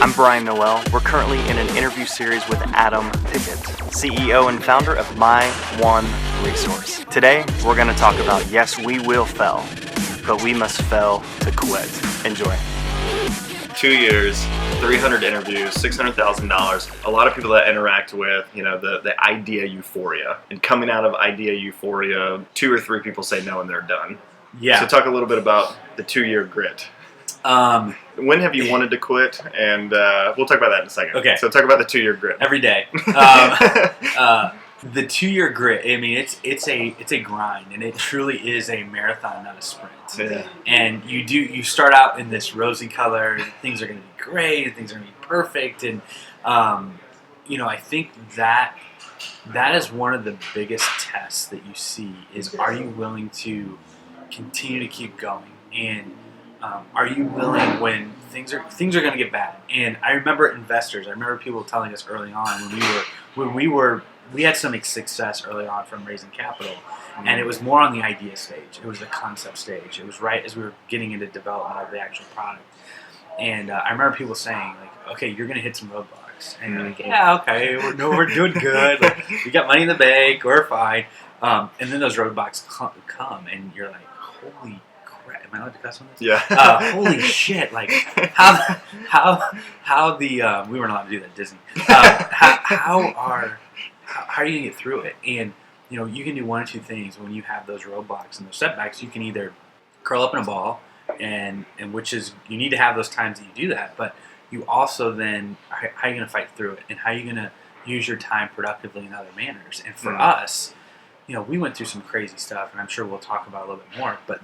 I'm Brian Noel. We're currently in an interview series with Adam Pickett, CEO and founder of My One Resource. Today, we're going to talk about, yes, we will fail, but we must fail to quit. Enjoy. 2 years, 300 interviews, $600,000. A lot of people that interact with, the idea euphoria. And coming out of idea euphoria, 2 or 3 people say no and they're done. Yeah. So talk a little bit about the 2-year grit. When have you wanted to quit? And we'll talk about that in a second. Okay. So talk about the 2-year grit. Every day. The 2-year grit. I mean, it's a grind, and it truly is a marathon, not a sprint. Yeah. And you start out in this rosy color. Things are going to be great, and things are going to be perfect, and I think that is one of the biggest tests that you see is, are you willing to continue to keep going, and are you willing when things are going to get bad? And I remember investors. I remember people telling us early on we had some success early on from raising capital, and it was more on the idea stage. It was the concept stage. It was right as we were getting into development of the actual product. And I remember people saying, like, "Okay, you're going to hit some roadblocks," and you're like, "Yeah, okay, we're doing good. Like, we got money in the bank. We're fine." And then those roadblocks come, and you're like, "Holy." Am I allowed to cuss on this? Yeah. Holy shit! Like how the we weren't allowed to do that at Disney. How are you gonna get through it? And you can do one or two things when you have those roadblocks and those setbacks. You can either curl up in a ball, and which is, you need to have those times that you do that. But you also then, how are you gonna fight through it, and how are you gonna use your time productively in other manners? And for us, we went through some crazy stuff, and I'm sure we'll talk about it a little bit more. But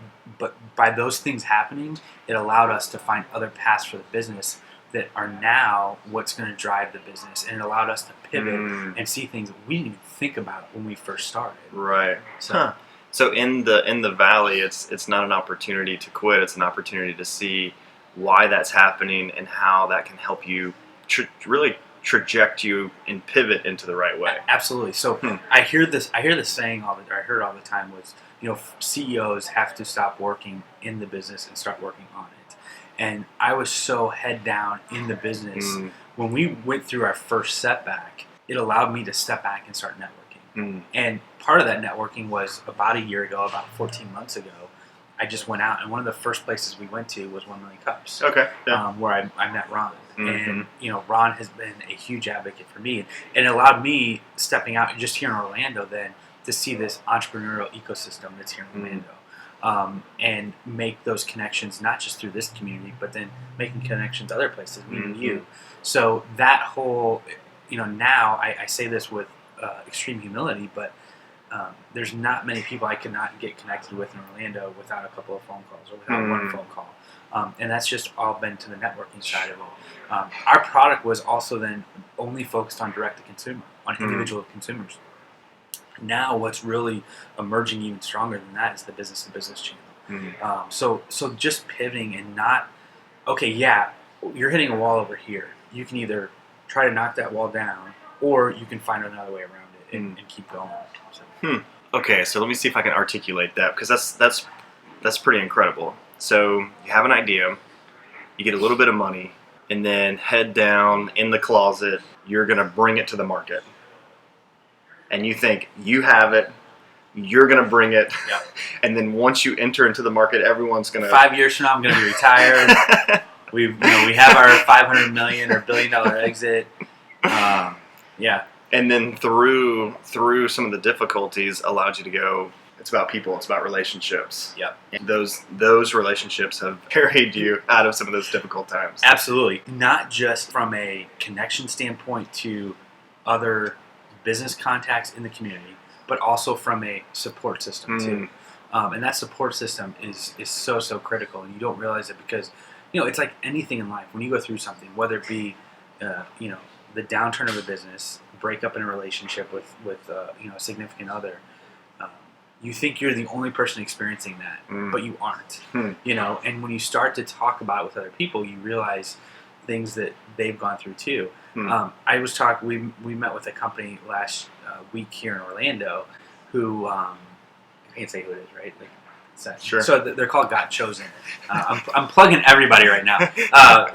by those things happening, it allowed us to find other paths for the business that are now what's going to drive the business, and it allowed us to pivot and see things that we didn't even think about when we first started. Right. So in the valley, it's not an opportunity to quit. It's an opportunity to see why that's happening and how that can help you really traject you and pivot into the right way. Absolutely. So I hear this saying I heard all the time was, CEOs have to stop working in the business and start working on it. And I was so head down in the business. When we went through our first setback, it allowed me to step back and start networking. And part of that networking was about a year ago, about 14 months ago, I just went out, and one of the first places we went to was 1 Million Cups. Okay. Yeah. Where I met Ron. And Ron has been a huge advocate for me, and it allowed me, stepping out just here in Orlando, then to see this entrepreneurial ecosystem that's here in Orlando, and make those connections, not just through this community, but then making connections other places, meeting you. So that whole, now I say this with extreme humility, but there's not many people I could not get connected with in Orlando without a couple of phone calls or without one phone call. And that's just all been to the networking side of it. Our product was also then only focused on direct-to-consumer, on individual consumers. Now what's really emerging even stronger than that is the business-to-business channel. So just pivoting and not, okay, yeah, you're hitting a wall over here. You can either try to knock that wall down, or you can find another way around it and keep going. So. Okay, so let me see if I can articulate that, because that's pretty incredible. So you have an idea, you get a little bit of money, and then head down in the closet, you're going to bring it to the market. And you think you have it, you're going to bring it, and then once you enter into the market, everyone's going to... 5 years from now, I'm going to be retired. we have our $500 million or $1 billion exit. And then through some of the difficulties allowed you to go, it's about people, it's about relationships. Yep. And those relationships have carried you out of some of those difficult times. Absolutely. Not just from a connection standpoint to other business contacts in the community, but also from a support system too. And that support system is so critical, and you don't realize it because, it's like anything in life. When you go through something, whether it be, the downturn of a business, break up in a relationship with a significant other, you think you're the only person experiencing that, but you aren't. And when you start to talk about it with other people, you realize things that they've gone through too. We met with a company last week here in Orlando who I can't say who it is, right? Like, Sure. So they're called Got Chosen. I'm plugging everybody right now.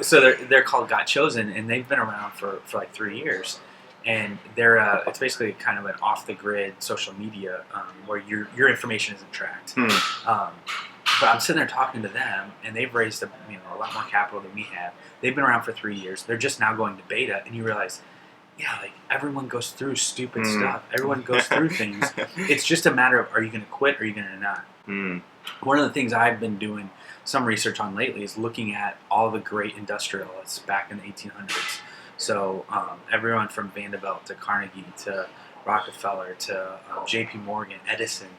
So they're called Got Chosen, and they've been around for like 3 years. And they're it's basically kind of an off-the-grid social media where your information isn't tracked. But I'm sitting there talking to them, and they've raised a lot more capital than we have. They've been around for 3 years. They're just now going to beta, and you realize, like everyone goes through stupid stuff. Everyone goes through things. It's just a matter of, are you going to quit or are you going to not? One of the things I've been doing some research on lately is looking at all the great industrialists back in the 1800s. So everyone from Vanderbilt to Carnegie to Rockefeller to J.P. Morgan, Edison,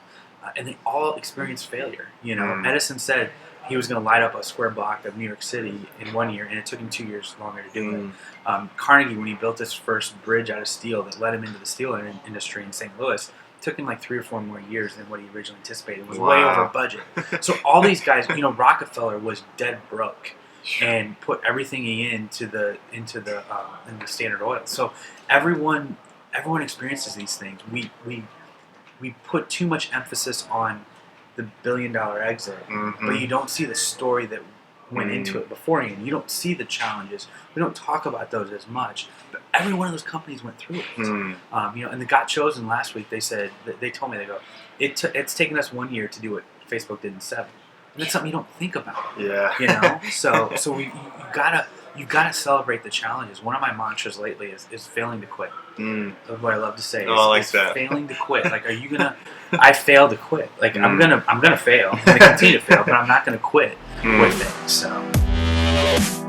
and they all experienced failure. Edison said he was going to light up a square block of New York City in 1 year, and it took him 2 years longer to do it. Carnegie, when he built his first bridge out of steel that led him into the steel industry in St. Louis, it took him like 3 or 4 more years than what he originally anticipated. It was way over budget. So all these guys, Rockefeller was dead broke and put everything into the Standard Oil. So everyone experiences these things. We put too much emphasis on the $1 billion exit, but you don't see the story that went into it beforehand. You don't see the challenges. We don't talk about those as much, but every one of those companies went through it. And they got chosen last week. They said, they told me, they go, it's taken us 1 year to do what Facebook did in 7. And that's something you don't think about. Yeah. So you gotta celebrate the challenges. One of my mantras lately is failing to quit. What I love to say is that. Failing to quit. Like, are you gonna? I failed to quit. Like, I'm gonna fail. I'm gonna continue to fail, but I'm not gonna quit with it. So.